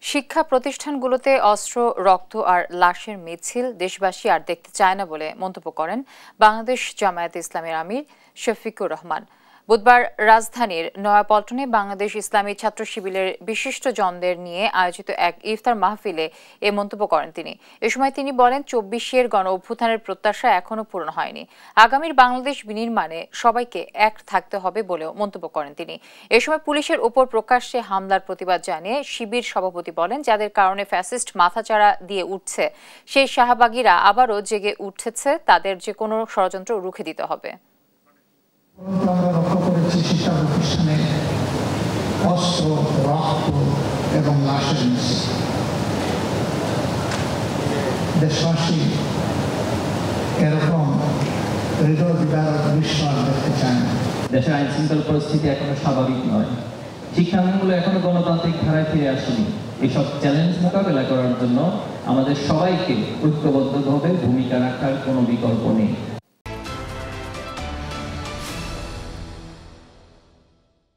শিক্ষা প্রতিষ্ঠানগুলোতে অস্ত্র, রক্ত আর লাশের মিছিল দেশবাসী আর দেখতে চায় না বলে মন্তব্য করেন বাংলাদেশ জামায়াতে ইসলামীর আমির শফিকুর রহমান। বুধবার রাজধানীর নয়াপল্টনে বাংলাদেশ ইসলামী ছাত্র শিবিরের বিশিষ্টজনদের নিয়ে আয়োজিত এক ইফতার মাহফিলে এ মন্তব্য করেন তিনি। এ সময় তিনি বলেন, ২৪-এর গণ অভ্যুত্থানের প্রত্যাশা এখনো পূরণ হয়নি। আগামীর বাংলাদেশ বিনির্মাণে সবাইকে এক থাকতে হবে বলেও মন্তব্য করেন তিনি। এ সময় পুলিশের উপর প্রকাশ্যে হামলার প্রতিবাদ জানিয়ে শিবির সভাপতি বলেন, যাদের কারণে ফ্যাসিস্ট মাথাচাড়া দিয়ে উঠছে, সেই শাহবাগীরা আবারও জেগে উঠেছে, তাদের যে কোনো ষড়যন্ত্র রুখে দিতে হবে। আমরা লক্ষ্য করেছি শিক্ষা প্রতিষ্ঠানে অস্ত্র, রক্ত এবং লাশের মিছিল। দেশবাসী এরকম হৃদয় বিদারক দৃশ্য দেখতে চায় না। দেশের আইন শৃঙ্খলা পরিস্থিতি এখনো স্বাভাবিক নয়। শিক্ষাঙ্গনগুলো এখনো গণতান্ত্রিক ধারায় ফিরে আসেনি। এসব চ্যালেঞ্জ মোকাবেলা করার জন্য আমাদের সবাইকে ঐক্যবদ্ধভাবে ভূমিকা রাখার কোনো বিকল্প নেই।